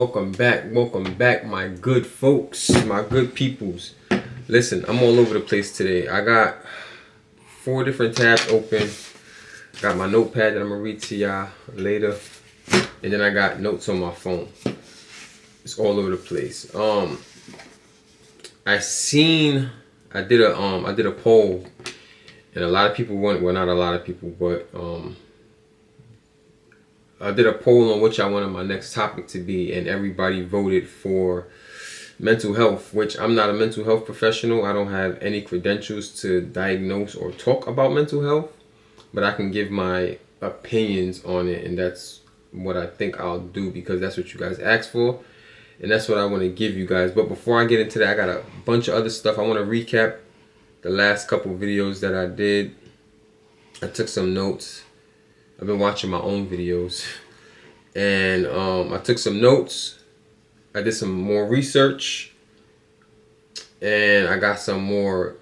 Welcome back, my good folks, my good peoples. Listen, I'm all over the place today. I got 4 different tabs open. Got my notepad that I'm gonna read to y'all later, and then I got notes on my phone. It's all over the place. I did a poll, and a lot of people went. Well, not a lot of people, but I did a poll on which I wanted my next topic to be, and everybody voted for mental health, which I'm not a mental health professional. I don't have any credentials to diagnose or talk about mental health, but I can give my opinions on it, and that's what I think I'll do because that's what you guys asked for, and that's what I want to give you guys. But before I get into that, I got a bunch of other stuff. I want to recap the last couple videos that I did. I took some notes. I've been watching my own videos, and I took some notes. I did some more research, and I got some more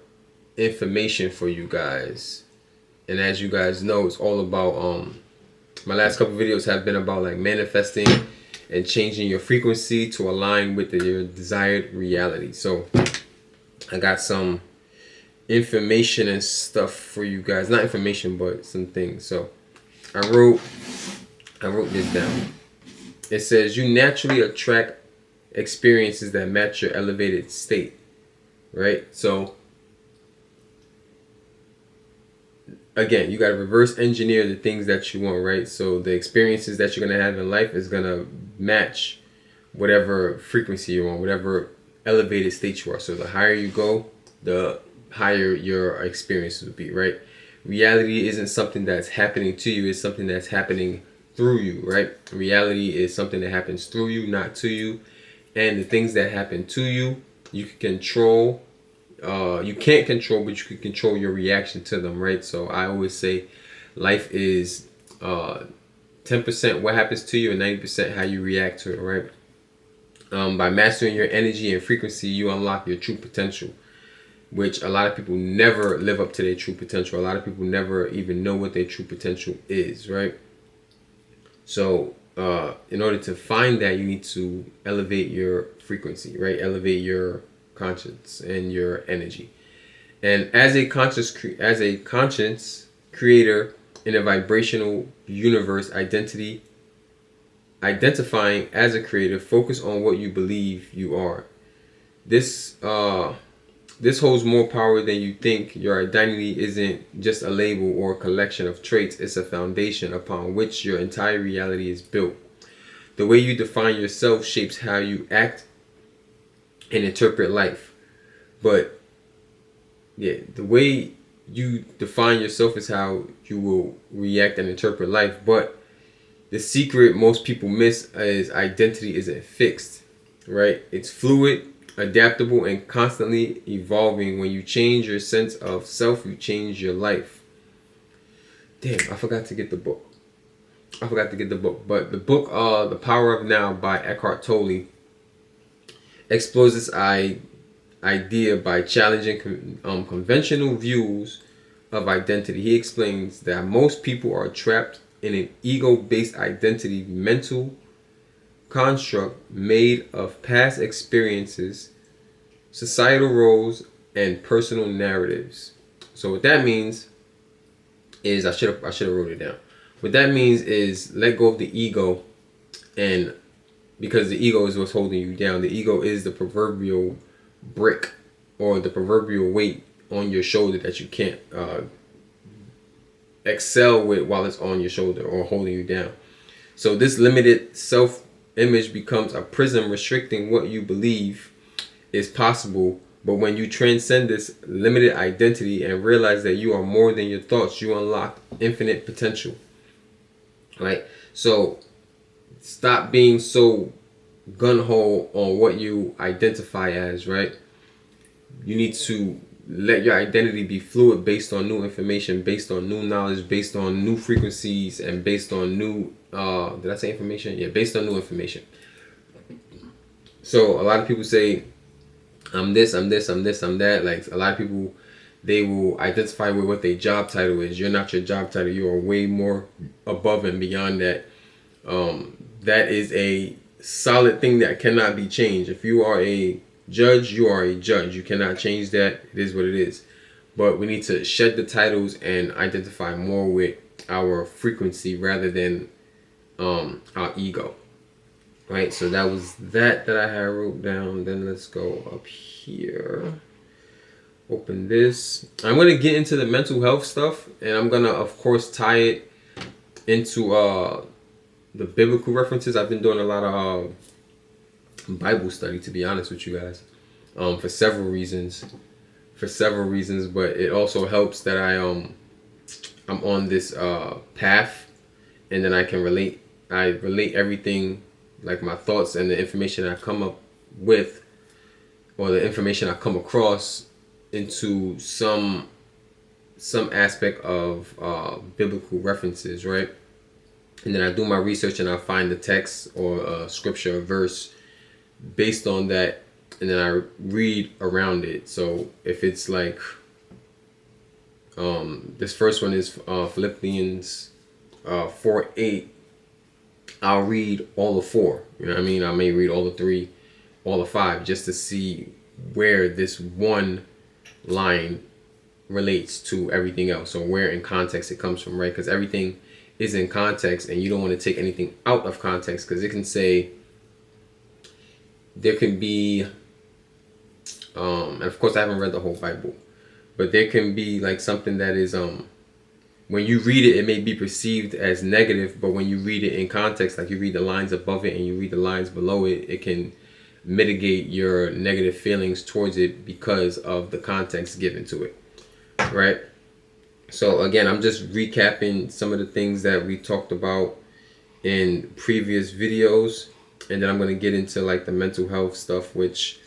information for you guys. And as you guys know, it's all about my last couple videos have been about like manifesting and changing your frequency to align with your desired reality. So I got some information and stuff for you guys. Not information, but some things. So I wrote this down. It says you naturally attract experiences that match your elevated state, right? So again, you got to reverse engineer the things that you want, right? So the experiences that you're going to have in life is going to match whatever frequency you're on, whatever elevated state you are. So the higher you go, the higher your experiences will be, right? Reality isn't something that's happening to you, it's something that's happening through you, right? Reality is something that happens through you, not to you. And the things that happen to you, you can control. You can't control, but you can control your reaction to them, right? So I always say life is 10% what happens to you and 90% how you react to it, right? By mastering your energy and frequency, you unlock your true potential, which a lot of people never live up to their true potential. A lot of people never even know what their true potential is, right? So in order to find that, you need to elevate your frequency, right? Elevate your conscience and your energy. And as a conscious creator in a vibrational universe, identifying as a creator, focus on what you believe you are. This holds more power than you think. Your identity isn't just a label or a collection of traits. It's a foundation upon which your entire reality is built. The way you define yourself shapes how you act and interpret life. But yeah, the way you define yourself is how you will react and interpret life. But the secret most people miss is identity isn't fixed, right? It's fluid, adaptable, and constantly evolving. When you change your sense of self, you change your life. Damn, I forgot to get the book. But the book, The Power of Now by Eckhart Tolle, explores this idea by challenging conventional views of identity. He explains that most people are trapped in an ego-based identity mental construct made of past experiences, societal roles, and personal narratives. So what that means is, I should have wrote it down. What that means is let go of the ego, and because the ego is what's holding you down. The ego is the proverbial brick or the proverbial weight on your shoulder that you can't excel with while it's on your shoulder or holding you down. So this limited self-image becomes a prison restricting what you believe is possible. But when you transcend this limited identity and realize that you are more than your thoughts, you unlock infinite potential. Right? So stop being so gun-ho on what you identify as, right? You need to let your identity be fluid based on new information, based on new knowledge, based on new frequencies, and based on new did I say information? Yeah, based on new information. So a lot of people say I'm this, I'm that. Like a lot of people, they will identify with what their job title is. You're not your job title. You are way more above and beyond that. That is a solid thing that cannot be changed. If you are a judge, you are a judge. You cannot change that. It is what it is. But we need to shed the titles and identify more with our frequency rather than our ego. Right? So that was that I had wrote down. Then let's go up here. Open this. I'm going to get into the mental health stuff, and I'm going to, of course, tie it into the biblical references. I've been doing a lot of Bible study, to be honest with you guys, for several reasons. But it also helps that I'm on this path, and then I can relate. I relate everything, like my thoughts and the information I come up with, or the information I come across, into some aspect of biblical references, right? And then I do my research and I find the text or a scripture, a verse based on that, and then I read around it. So if it's like this first one is Philippians 4:8, I'll read all the 4. You know what I mean? I may read all the 3, all the 5, just to see where this one line relates to everything else, or where in context it comes from, right? Because everything is in context, and you don't want to take anything out of context, because it can say, there can be and of course I haven't read the whole Bible, but there can be like something that is when you read it, it may be perceived as negative, but when you read it in context, like you read the lines above it and you read the lines below it, it can mitigate your negative feelings towards it because of the context given to it, right? So again, I'm just recapping some of the things that we talked about in previous videos, and then I'm going to get into like the mental health stuff, which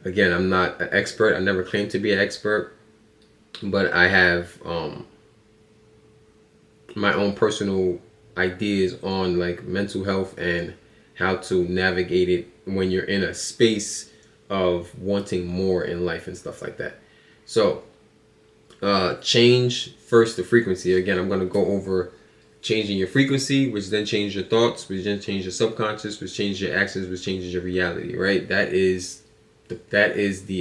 again, I'm not an expert. I never claimed to be an expert, but I have my own personal ideas on like mental health and how to navigate it when you're in a space of wanting more in life and stuff like that. So change first the frequency. Again, I'm going to go over changing your frequency, which then changes your thoughts, which then changes your subconscious, which changes your actions, which changes your reality, right? That is the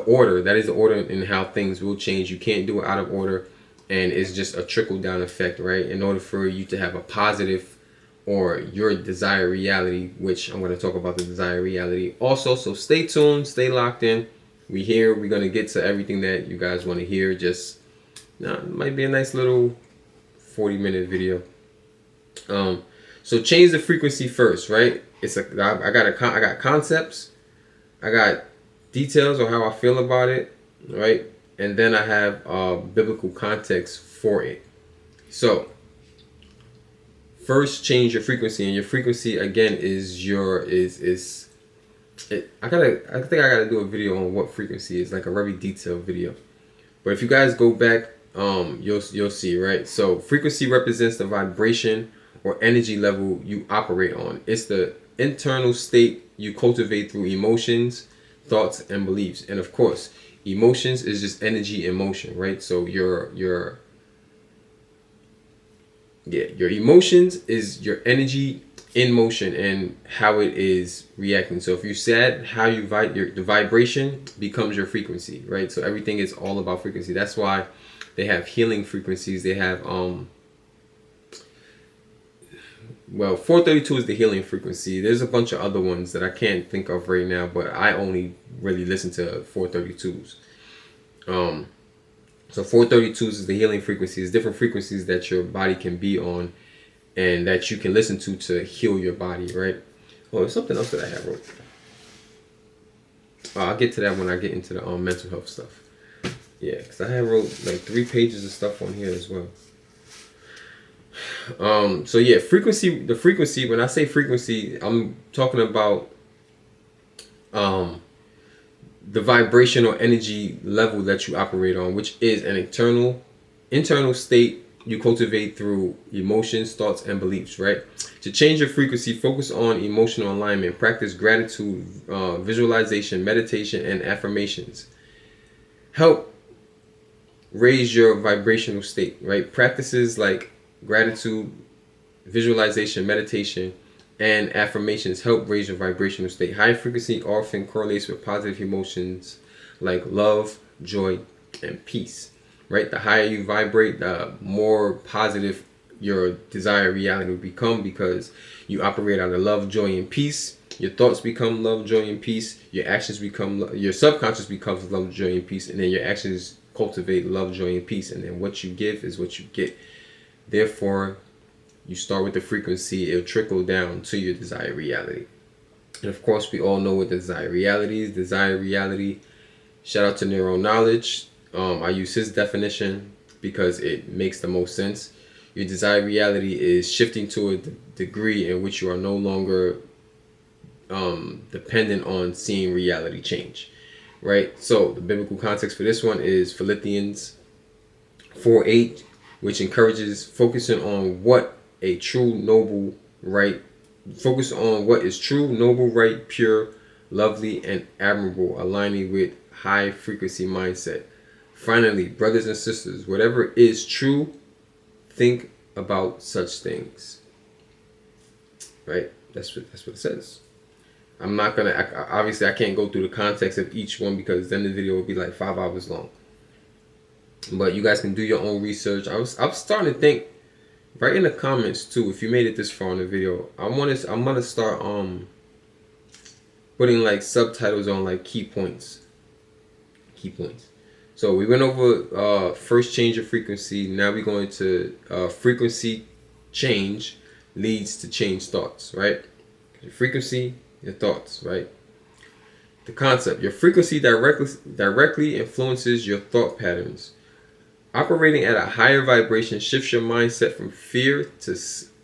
order. That is the order in how things will change. You can't do it out of order, and it's just a trickle down effect, right? In order for you to have a positive or your desired reality, which I'm going to talk about the desired reality also. So stay tuned, stay locked in. We're going to get to everything that you guys want to hear. Just it might be a nice little 40-minute video. So change the frequency first, right? I got concepts, I got details on how I feel about it, right? And then I have biblical context for it. So first, change your frequency, and your frequency again is I think I gotta do a video on what frequency is, like a very detailed video. But if you guys go back, you'll see, right? So frequency represents the vibration or energy level you operate on. It's the internal state you cultivate through emotions, thoughts, and beliefs. And of course, emotions is just energy in motion, right? So your emotions is your energy in motion and how it is reacting. So if you're sad, how you the vibration becomes your frequency, right? So everything is all about frequency. That's why they have healing frequencies. They have 432 is the healing frequency. There's a bunch of other ones that I can't think of right now, but I only really listen to 432s. So 432s is the healing frequencies, different frequencies that your body can be on and that you can listen to heal your body, right? Oh, there's something else that I have wrote. I'll get to that when I get into the mental health stuff. Yeah, because I have wrote like 3 pages of stuff on here as well. So yeah, the frequency, when I say frequency, I'm talking about the vibration or energy level that you operate on, which is an internal state you cultivate through emotions, thoughts, and beliefs, right? To change your frequency, focus on emotional alignment, practice gratitude, visualization, meditation, and affirmations. Help raise your vibrational state, right? Practices like gratitude, visualization, meditation, and affirmations help raise your vibrational state. High frequency often correlates with positive emotions like love, joy, and peace. Right? The higher you vibrate, the more positive your desired reality will become, because you operate out of love, joy, and peace. Your thoughts become love, joy, and peace. Your actions become, your subconscious becomes love, joy, and peace. And then your actions cultivate love, joy, and peace. And then what you give is what you get. Therefore, you start with the frequency, it'll trickle down to your desired reality. And of course, we all know what the desired reality is. Desired reality, shout out to Neuro Knowledge. I use his definition because it makes the most sense. Your desired reality is shifting to a degree in which you are no longer dependent on seeing reality change. Right? So the biblical context for this one is Philippians 4:8, which encourages focusing on what a true, noble, right. Focus on what is true, noble, right, pure, lovely, and admirable, aligning with high frequency mindset. Finally, brothers and sisters, whatever is true, think about such things. Right? That's what it says. I'm not gonna, obviously I can't go through the context of each one, because then the video will be like 5 hours long. But you guys can do your own research. I was starting to think, write in the comments too if you made it this far in the video. I'm gonna start putting like subtitles on like key points. So we went over first change of frequency. Now we're going to frequency change leads to change thoughts, right? Your frequency, your thoughts, right? The concept, your frequency directly influences your thought patterns. Operating at a higher vibration shifts your mindset from fear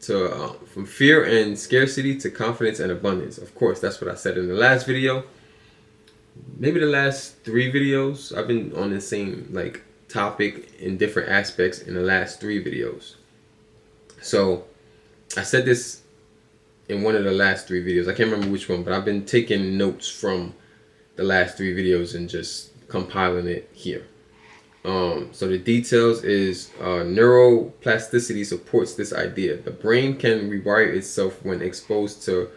from fear and scarcity to confidence and abundance. Of course, that's what I said in the last video. Maybe the last 3 videos. I've been on the same like topic in different aspects in the last 3 videos. So I said this in one of the last 3 videos. I can't remember which one, but I've been taking notes from the last 3 videos and just compiling it here. So the details is neuroplasticity supports this idea. The brain can rewire itself when exposed to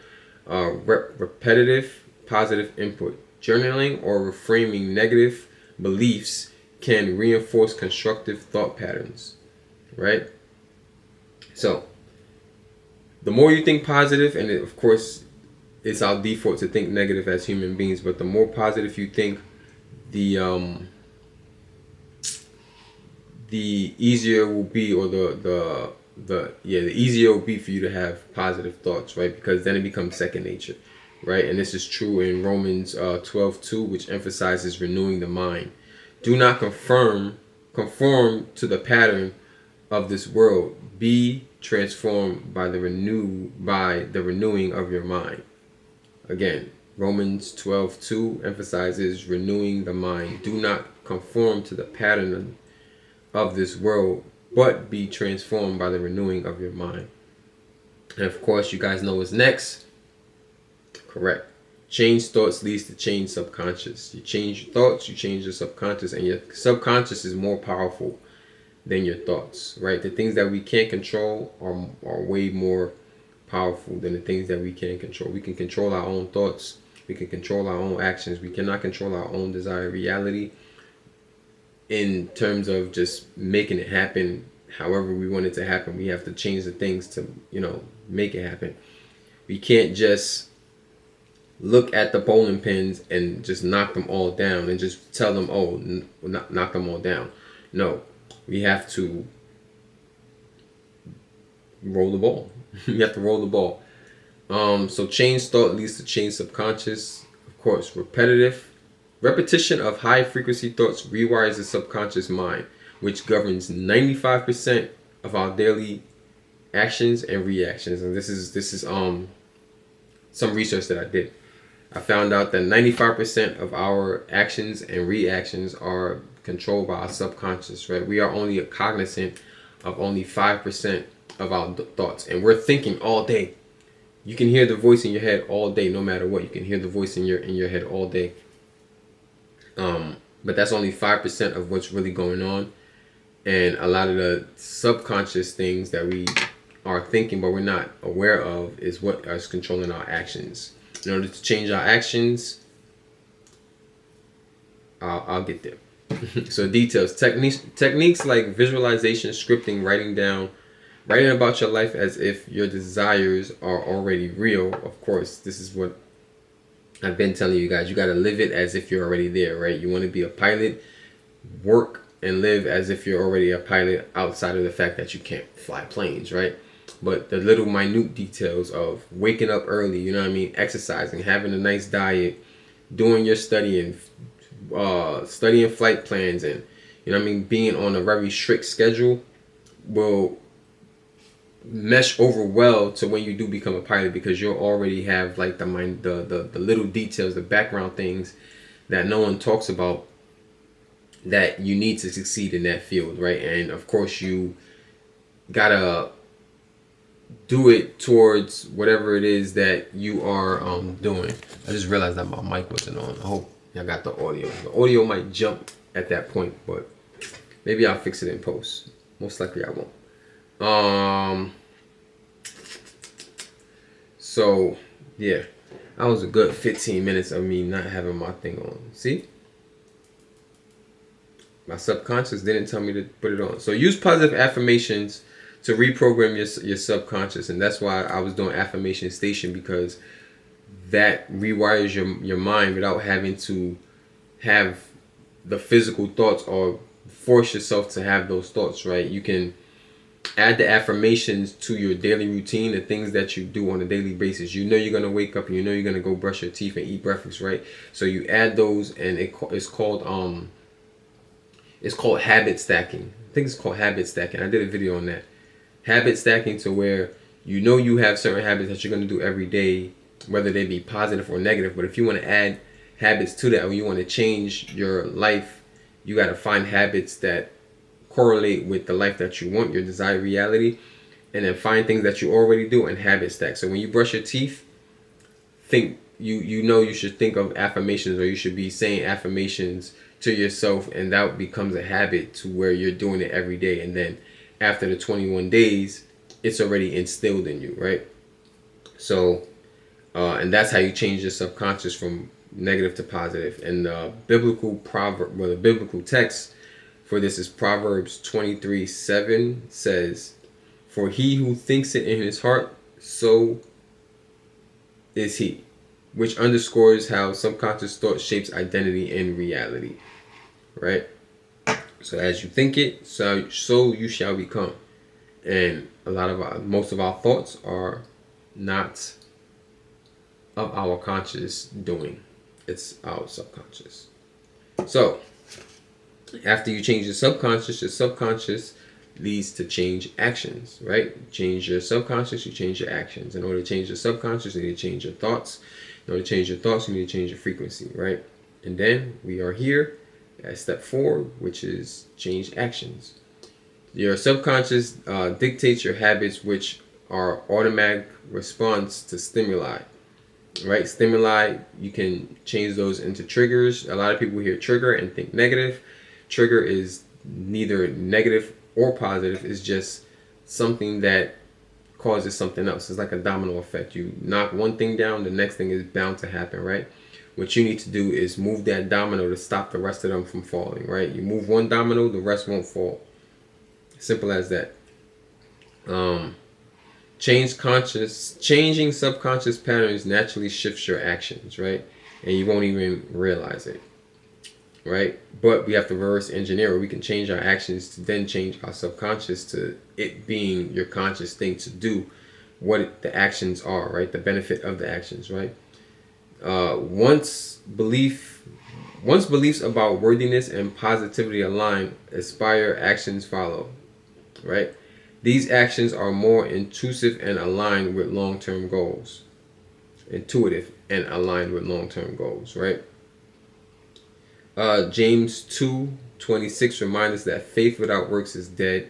repetitive positive input. Journaling or reframing negative beliefs can reinforce constructive thought patterns, right? So the more you think positive, and of course it's our default to think negative as human beings, but the more positive you think, the easier it will be, or the easier it will be for you to have positive thoughts, right? Because then it becomes second nature, right? And this is true in Romans 12:2, which emphasizes renewing the mind. Do not conform to the pattern of this world. Be transformed by the renewing of your mind. Again, Romans 12:2 emphasizes renewing the mind. Do not conform to the pattern of this world, but be transformed by the renewing of your mind. And of course, you guys know what's next. Correct. Change thoughts leads to change subconscious. You change your thoughts, you change your subconscious, and your subconscious is more powerful than your thoughts, right? The things that we can't control are way more powerful than the things that we can control. We can control our own thoughts. We can control our own actions. We cannot control our own desired reality in terms of just making it happen however we want it to happen. We have to change the things to, make it happen. We can't just look at the bowling pins and just knock them all down and just tell them, oh, knock them all down. No, we have to roll the ball. You have to roll the ball. So change thought leads to change subconscious. Of course, repetition of high frequency thoughts rewires the subconscious mind, which governs 95% of our daily actions and reactions. And this is some research that I did. I found out that 95% of our actions and reactions are controlled by our subconscious, right? We are only cognizant of only 5% of our thoughts, and we're thinking all day. You can hear the voice in your head all day, no matter what. You can hear the voice in your head all day. But that's only 5% of what's really going on. And a lot of the subconscious things that we are thinking but we're not aware of is what is controlling our actions. In order to change our actions, I'll get there. So details, techniques like visualization, scripting, writing about your life as if your desires are already real. Of course, this is what I've been telling you guys. You got to live it as if you're already there, right? You want to be a pilot, work and live as if you're already a pilot outside of the fact that you can't fly planes, right? But the little minute details of waking up early, you know what I mean, exercising, having a nice diet, doing your studying, studying flight plans, and you know what I mean, being on a very strict schedule will mesh over well to when you do become a pilot, because you'll already have like the little details, the background things that no one talks about that you need to succeed in that field, right? And of course you gotta do it towards whatever it is that you are doing. I just realized that my mic wasn't on. I hope y'all got the audio. The audio might jump at that point, but maybe I'll fix it in post. Most likely I won't. So yeah, that was a good 15 minutes of me not having my thing on. See? My subconscious didn't tell me to put it on. So use positive affirmations to reprogram your subconscious. And that's why I was doing affirmation station, because that rewires your mind without having to have the physical thoughts or force yourself to have those thoughts, right? You can add the affirmations to your daily routine, the things that you do on a daily basis. You know you're going to wake up and you know you're going to go brush your teeth and eat breakfast, right? So you add those, and it's called habit stacking. I think it's called habit stacking. I did a video on that. Habit stacking, to where you know you have certain habits that you're going to do every day, whether they be positive or negative. But if you want to add habits to that, or you want to change your life, you got to find habits that correlate with the life that you want, your desired reality, and then find things that you already do and habit stack. So when you brush your teeth, think you know you should think of affirmations, or you should be saying affirmations to yourself, and that becomes a habit to where you're doing it every day. And then after the 21 days, it's already instilled in you, right? So and that's how you change your subconscious from negative to positive. And the biblical the biblical text for this is Proverbs 23:7 says, "For he who thinks it in his heart, so is he," which underscores how subconscious thought shapes identity and reality, right? So as you think it, so you shall become. And most of our thoughts are not of our conscious doing. It's our subconscious. So after you change your subconscious leads to change actions, right? Change your subconscious, you change your actions. In order to change your subconscious, you need to change your thoughts. In order to change your thoughts, you need to change your frequency, right? And then we are here at step 4, which is change actions. Your subconscious dictates your habits, which are automatic response to stimuli, right? Stimuli, you can change those into triggers. A lot of people hear trigger and think negative. Trigger is neither negative or positive. It's just something that causes something else. It's like a domino effect. You knock one thing down, the next thing is bound to happen, right? What you need to do is move that domino to stop the rest of them from falling, right? You move one domino, the rest won't fall. Simple as that. Changing subconscious patterns naturally shifts your actions, right? And you won't even realize it, right? But we have to reverse engineer it. We can change our actions to then change our subconscious to it being your conscious thing to do what the actions are, right? The benefit of the actions, right? Once beliefs about worthiness and positivity align, aspire actions follow, right? These actions are more intuitive and aligned with long-term goals. Intuitive and aligned with long-term goals, right? James 2:26 reminds us that faith without works is dead.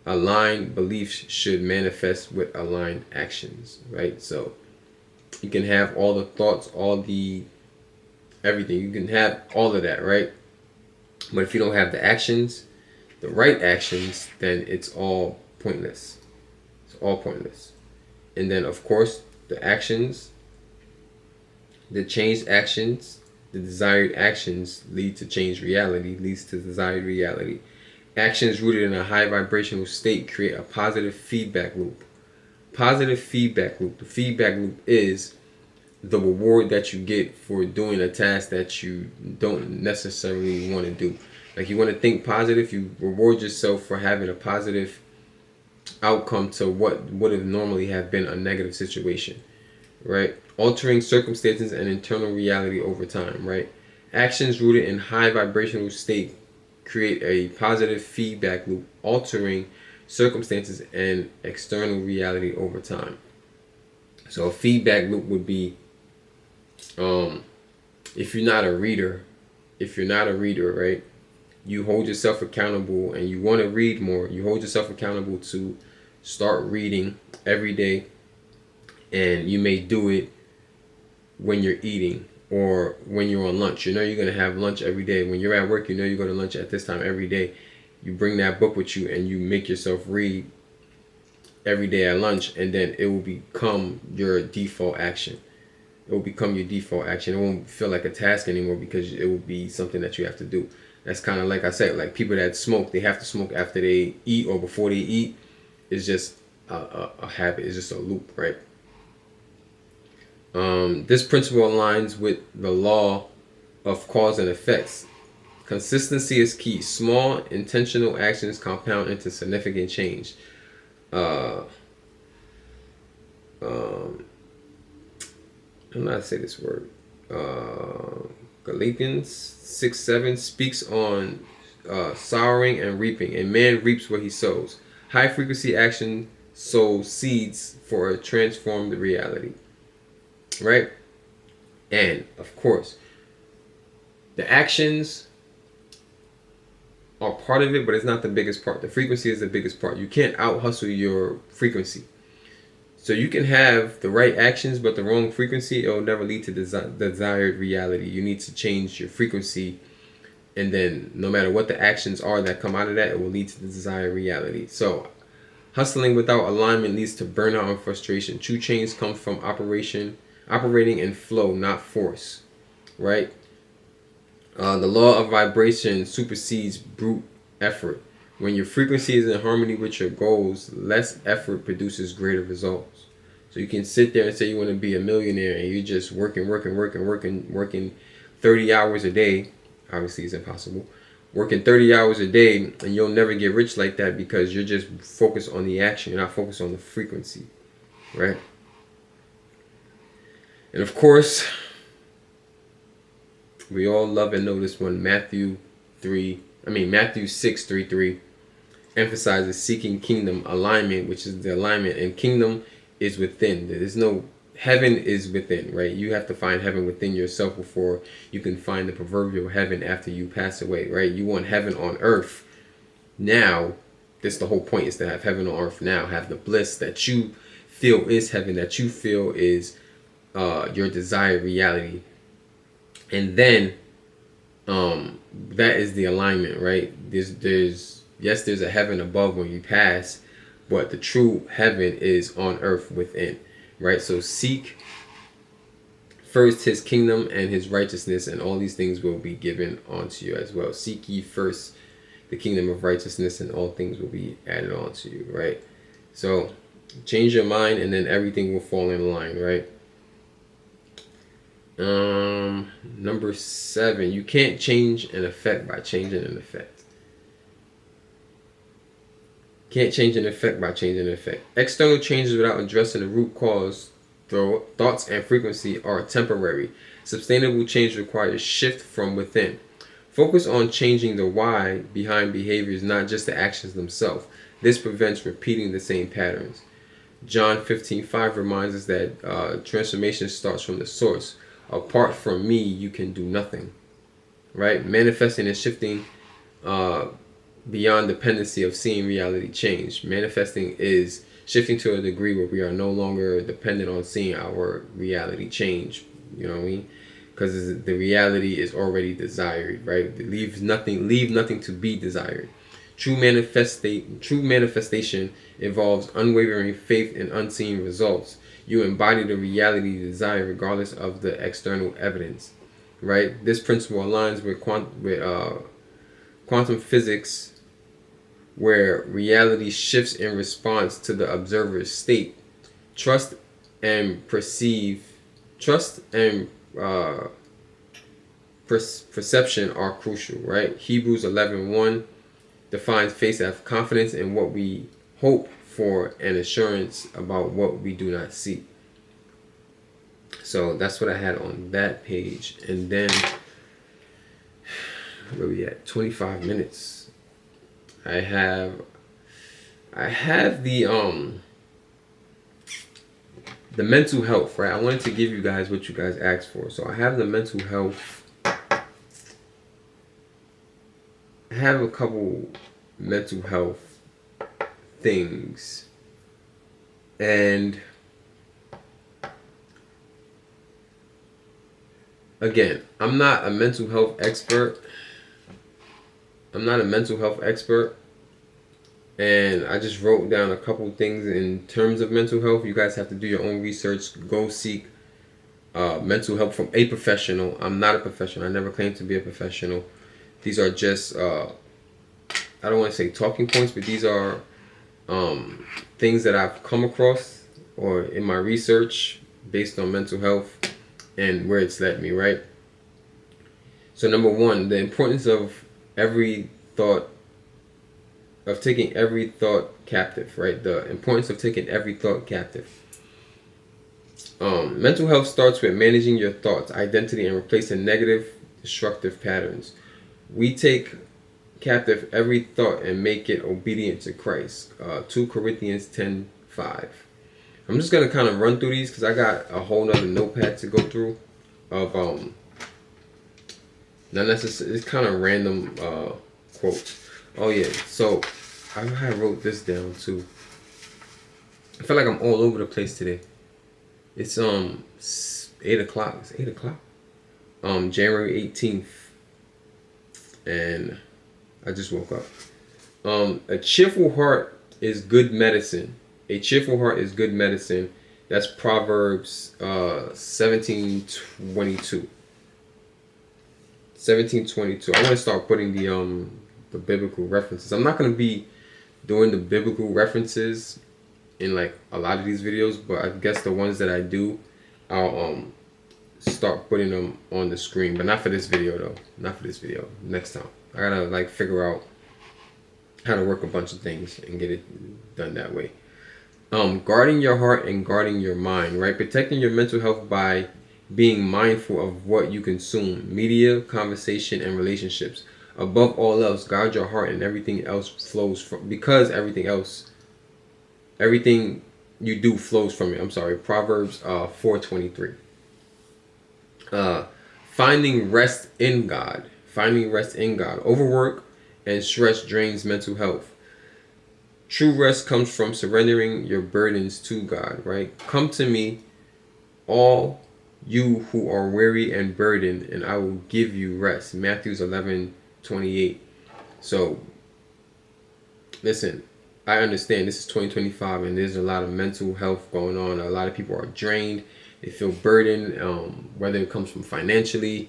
Aligned beliefs should manifest with aligned actions, right? So you can have all the thoughts, everything. You can have all of that, right? But if you don't have the actions, the right actions, then it's all pointless. It's all pointless. And then, of course, the actions, the changed actions, the desired actions lead to changed reality, leads to desired reality. Actions rooted in a high vibrational state create a positive feedback loop. Positive feedback loop. The feedback loop is the reward that you get for doing a task that you don't necessarily want to do. Like, you want to think positive, you reward yourself for having a positive outcome to what would have normally have been a negative situation, right? Altering circumstances and internal reality over time, right? Actions rooted in high vibrational state create a positive feedback loop, altering circumstances and external reality over time. So a feedback loop would be, if you're not a reader, right? You hold yourself accountable and you want to read more. You hold yourself accountable to start reading every day, and you may do it when you're eating or when you're on lunch. You know you're going to have lunch every day. When you're at work, you know you go to lunch at this time every day. You bring that book with you and you make yourself read every day at lunch, and then it will become your default action. It will become your default action. It won't feel like a task anymore because it will be something that you have to do. That's kind of like I said, like people that smoke, they have to smoke after they eat or before they eat. It's just a habit. It's just a loop, right? This principle aligns with the law of cause and effects. Consistency is key. Small intentional actions compound into significant change. I'm not gonna say this word. Galatians 6:7 speaks on sowing and reaping. A man reaps what he sows. High frequency action sows seeds for a transformed reality. Right? And of course, the actions are part of it, but it's not the biggest part. The frequency is the biggest part. You can't out hustle your frequency. So you can have the right actions, but the wrong frequency, it will never lead to desired reality. You need to change your frequency, and then no matter what the actions are that come out of that, it will lead to the desired reality. So hustling without alignment leads to burnout and frustration. True change comes from operating in flow, not force, right? The law of vibration supersedes brute effort. When your frequency is in harmony with your goals, less effort produces greater results. So you can sit there and say you want to be a millionaire and you're just working 30 hours a day. Obviously, it's impossible. Working 30 hours a day, and you'll never get rich like that because you're just focused on the action. You're not focused on the frequency, right? And of course, we all love and know this one. Matthew 6:33 emphasizes seeking kingdom alignment, which is the alignment, and kingdom is within. There's no, heaven is within, right? You have to find heaven within yourself before you can find the proverbial heaven after you pass away, right? You want heaven on earth now. This the whole point, is to have heaven on earth now. Have the bliss that you feel is heaven, that you feel is your desired reality. And then that is the alignment, right? There's a heaven above when you pass, but the true heaven is on earth within, right? So seek first his kingdom and his righteousness, and all these things will be given unto you as well. Seek ye first the kingdom of righteousness, and all things will be added on to you, right? So change your mind, and then everything will fall in line, right? Number 7, you can't change an effect by changing an effect. Can't change an effect by changing an effect. External changes without addressing the root cause, though thoughts and frequency, are temporary. Sustainable change requires shift from within. Focus on changing the why behind behaviors, not just the actions themselves. This prevents repeating the same patterns. John 15:5 reminds us that transformation starts from the source. Apart from me, you can do nothing, right? Manifesting and shifting beyond dependency of seeing reality change. Manifesting is shifting to a degree where we are no longer dependent on seeing our reality change. You know what I mean? Because the reality is already desired, right? Leave nothing to be desired. True manifestation involves unwavering faith in unseen results. You embody the reality you desire regardless of the external evidence. Right? This principle aligns with quantum physics, where reality shifts in response to the observer's state. Trust and perception are crucial, right? Hebrews 11:1 defines faith as confidence in what we hope for and assurance about what we do not see. So that's what I had on that page. And then, where we at? 25 minutes. I have the mental health, right? I wanted to give you guys what you guys asked for. So I have the mental health. I have a couple mental health things. And again, I'm not a mental health expert. And I just wrote down a couple things in terms of mental health. You guys have to do your own research. Go seek mental help from a professional. I'm not a professional. I never claimed to be a professional. These are just, I don't want to say talking points, but these are things that I've come across or in my research based on mental health and where it's led me, right? So number one, the importance of taking every thought captive, right? The importance of taking every thought captive. Mental health starts with managing your thoughts, identity, and replacing negative, destructive patterns. We take captive every thought and make it obedient to Christ. 2 Corinthians 10:5. I'm just gonna kind of run through these because I got a whole nother notepad to go through of not necessarily, it's kind of random quotes. Oh yeah, so I wrote this down too. I feel like I'm all over the place today. It's 8 o'clock. It's 8 o'clock. January 18th, and I just woke up. A cheerful heart is good medicine. A cheerful heart is good medicine. That's Proverbs 17:22. 17:22. I want to start putting the biblical references. I'm not going to be doing the biblical references in like a lot of these videos, but I guess the ones that I do, I'll start putting them on the screen, but not for this video though. Not for this video. Next time. I gotta like figure out how to work a bunch of things and get it done that way. Guarding your heart and guarding your mind, right? Protecting your mental health by being mindful of what you consume, media, conversation, and relationships. Above all else, guard your heart, and everything else flows from, because everything you do flows from it. I'm sorry, Proverbs 4:23. Finding rest in God. Finding rest in God. Overwork and stress drains mental health. True rest comes from surrendering your burdens to God, right? Come to me, all you who are weary and burdened, and I will give you rest. Matthew 11:28. So, listen, I understand this is 2025 and there's a lot of mental health going on. A lot of people are drained. They feel burdened, whether it comes from financially,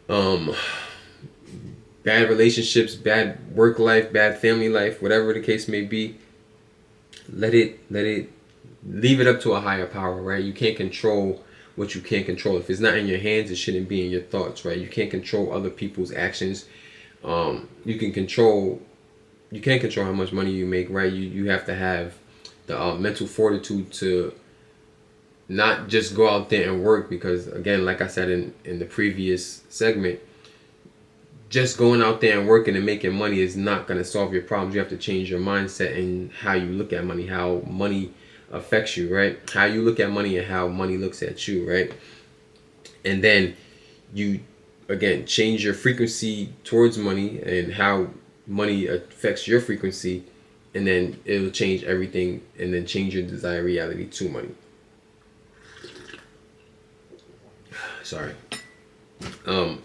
bad relationships, bad work life, bad family life, whatever the case may be. Leave it up to a higher power, right? You can't control what you can't control. If it's not in your hands, it shouldn't be in your thoughts, right? You can't control other people's actions. You can't control how much money you make, right? You have to have the mental fortitude to not just go out there and work, because again, like I said in the previous segment, just going out there and working and making money is not going to solve your problems. You have to change your mindset and how you look at money, how money affects you, right? How you look at money and how money looks at you, right? And then you, again, change your frequency towards money and how money affects your frequency, and then it'll change everything, and then change your desired reality to money. Sorry.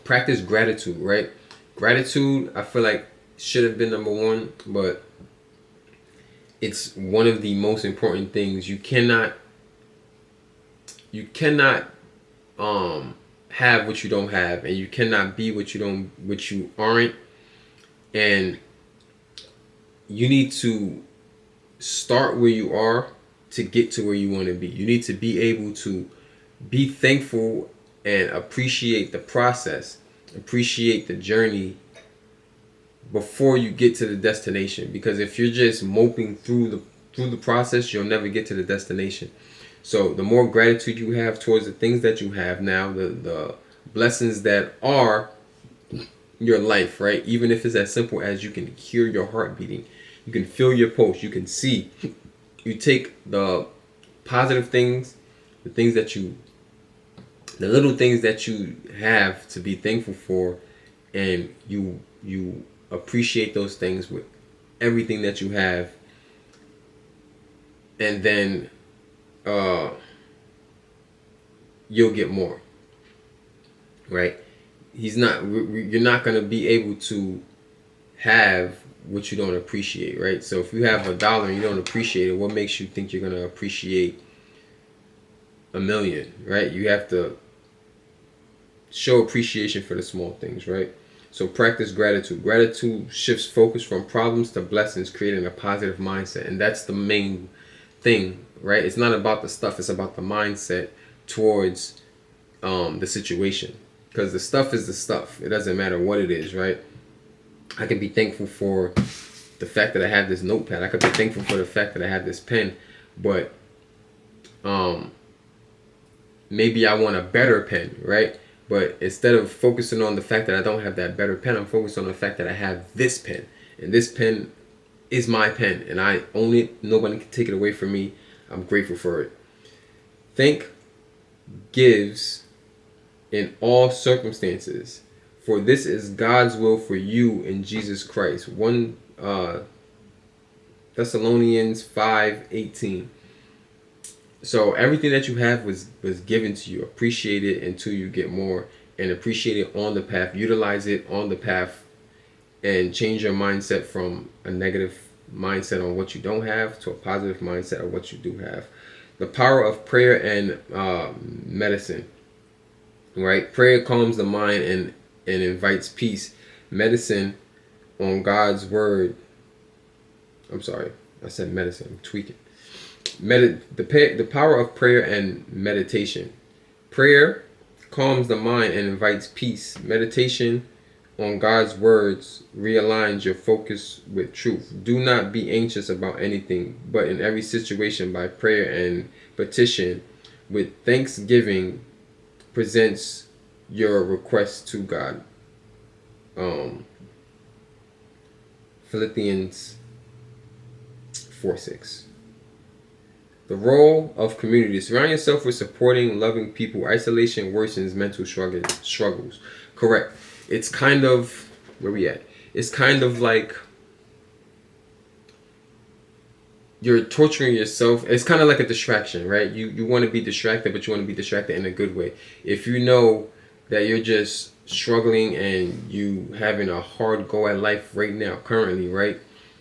Practice gratitude, right? Gratitude, I feel like should have been number one, but it's one of the most important things. You cannot have what you don't have, and you cannot be what you aren't, and you need to start where you are to get to where you want to be. You need to be able to be thankful and appreciate the process, appreciate the journey before you get to the destination. Because if you're just moping through the process, you'll never get to the destination. So the more gratitude you have towards the things that you have now, the blessings that are your life, right? Even if it's as simple as you can hear your heart beating, you can feel your pulse, you can see. You take the positive things, the little things that you have to be thankful for, and you appreciate those things with everything that you have, and then you'll get more, right? You're not going to be able to have what you don't appreciate, right? So if you have $1 and you don't appreciate it, what makes you think you're going to appreciate $1 million, right? You have to show appreciation for the small things, right? So practice gratitude. Gratitude shifts focus from problems to blessings, creating a positive mindset. And that's the main thing, right? It's not about the stuff, it's about the mindset towards the situation. Because the stuff is the stuff. It doesn't matter what it is, right? I can be thankful for the fact that I have this notepad. I could be thankful for the fact that I have this pen. But maybe I want a better pen, right? But instead of focusing on the fact that I don't have that better pen, I'm focused on the fact that I have this pen. And this pen is my pen. And I own it. Nobody can take it away from me. I'm grateful for it. Thank gives in all circumstances, for this is God's will for you in Jesus Christ. 1 Thessalonians 5:18. So everything that you have was given to you. Appreciate it until you get more, and appreciate it on the path. Utilize it on the path, and change your mindset from a negative mindset on what you don't have to a positive mindset of what you do have. The power of prayer and medicine, right? Prayer calms the mind and invites peace. Medicine on God's word. I'm sorry, I said medicine. I'm tweaking. The power of prayer and meditation. Prayer calms the mind and invites peace. Meditation on God's words realigns your focus with truth. Do not be anxious about anything, but in every situation by prayer and petition with thanksgiving presents your request to God. Philippians 4:6. The role of community. Surround yourself with supporting, loving people. Isolation worsens mental struggles. Correct. It's kind of, where we at? It's kind of like you're torturing yourself. It's kind of like a distraction, right? You want to be distracted, but you want to be distracted in a good way. If you know that you're just struggling and you having a hard go at life right now, currently, right?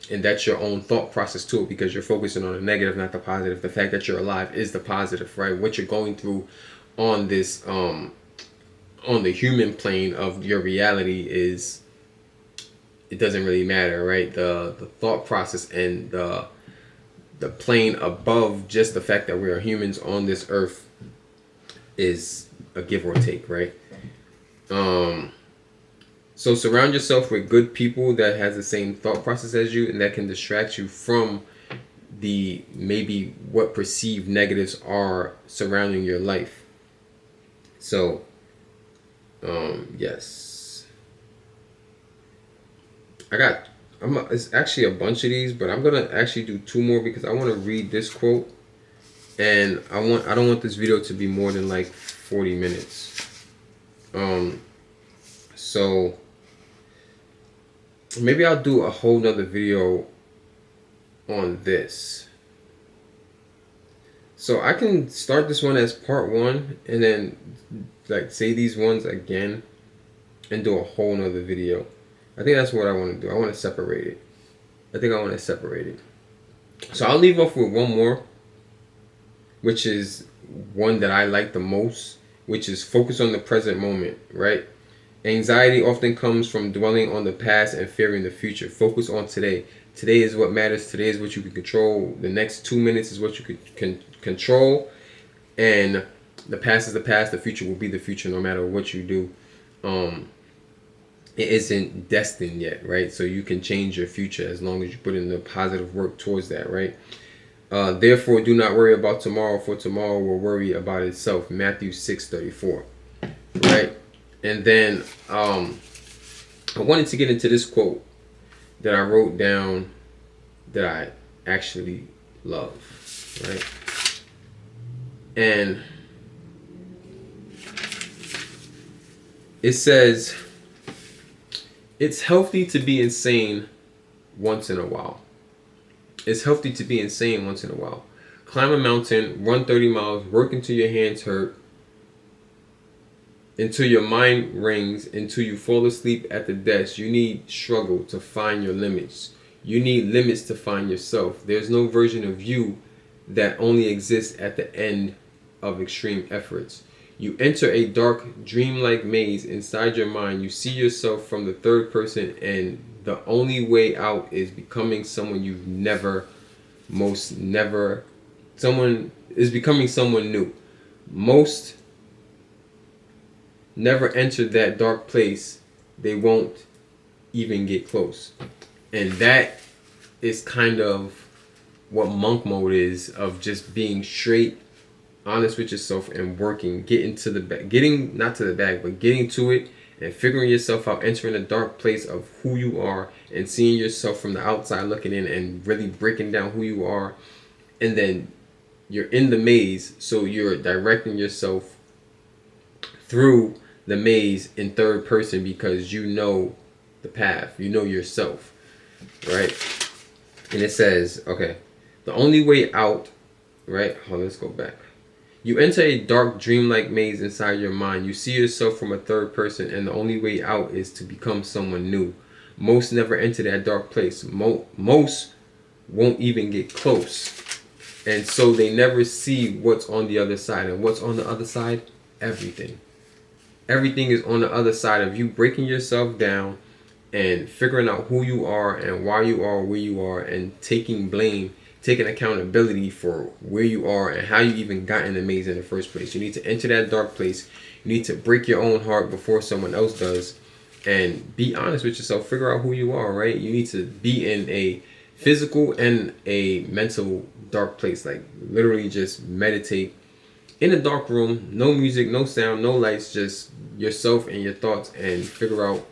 And that's your own thought process too, because you're focusing on the negative, not the positive. The fact that you're alive is the positive, right? What you're going through on this, on the human plane of your reality is, it doesn't really matter, right? The thought process and the plane above just the fact that we are humans on this earth is a give or take, right? So surround yourself with good people that has the same thought process as you, and that can distract you from the maybe what perceived negatives are surrounding your life. So, yes, it's actually a bunch of these, but I'm gonna actually do 2 more because I want to read this quote, and I don't want this video to be more than like 40 minutes. So maybe I'll do a whole nother video on this. So I can start this one as part 1 and then like say these ones again and do a whole nother video. I think that's what I want to do. I want to separate it. I think I want to separate it. So I'll leave off with one more, which is one that I like the most, which is focus on the present moment, right? Anxiety often comes from dwelling on the past and fearing the future. Focus on today. Today is what matters. Today is what you can control. The next 2 minutes is what you can control. And the past is the past. The future will be the future no matter what you do. It isn't destined yet, right? So you can change your future as long as you put in the positive work towards that, right? Therefore, do not worry about tomorrow, for tomorrow will worry about itself. Matthew 6:34, right? And then I wanted to get into this quote that I wrote down that I actually love, right? And it says, it's healthy to be insane once in a while. It's healthy to be insane once in a while. Climb a mountain, run 30 miles, work until your hands hurt, until your mind rings, until you fall asleep at the desk. You need struggle to find your limits. You need limits to find yourself. There's no version of you that only exists at the end of extreme efforts. You enter a dark, dreamlike maze inside your mind. You see yourself from the third person, and the only way out is becoming someone you've becoming someone new. Most never enter that dark place. They won't even get close. And that is kind of what monk mode is, of just being straight, honest with yourself and working, getting to the bag, not to the bag, but getting to it and figuring yourself out, entering a dark place of who you are and seeing yourself from the outside looking in and really breaking down who you are. And then you're in the maze, so you're directing yourself through the maze in third person because you know the path, you know yourself, right? And it says, okay, the only way out, right? Hold on, let's go back. You enter a dark, dreamlike maze inside your mind. You see yourself from a third person, and the only way out is to become someone new. Most never enter that dark place. Most won't even get close. And so they never see what's on the other side. And what's on the other side? Everything. Everything is on the other side of you breaking yourself down and figuring out who you are and why you are where you are, and taking blame, taking accountability for where you are and how you even got in the maze in the first place. You need to enter that dark place. You need to break your own heart before someone else does, and be honest with yourself. Figure out who you are, right? You need to be in a physical and a mental dark place. Like literally just meditate in a dark room, no music, no sound, no lights, just yourself and your thoughts, and figure out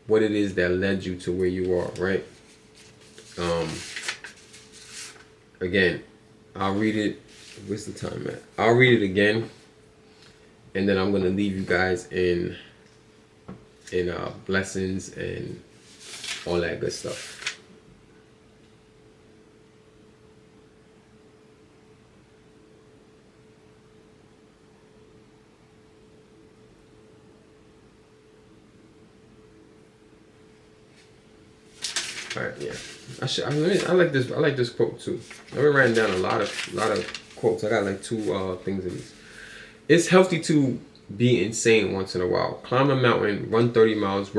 what it is that led you to where you are, right? Again, I'll read it. Where's the time at? I'll read it again, and then I'm gonna leave you guys in blessings and all that good stuff. All right, yeah. I like this. I like this quote too. I've been writing down a lot of quotes. I got like two things of these. It's healthy to be insane once in a while. Climb a mountain, run 30 miles, work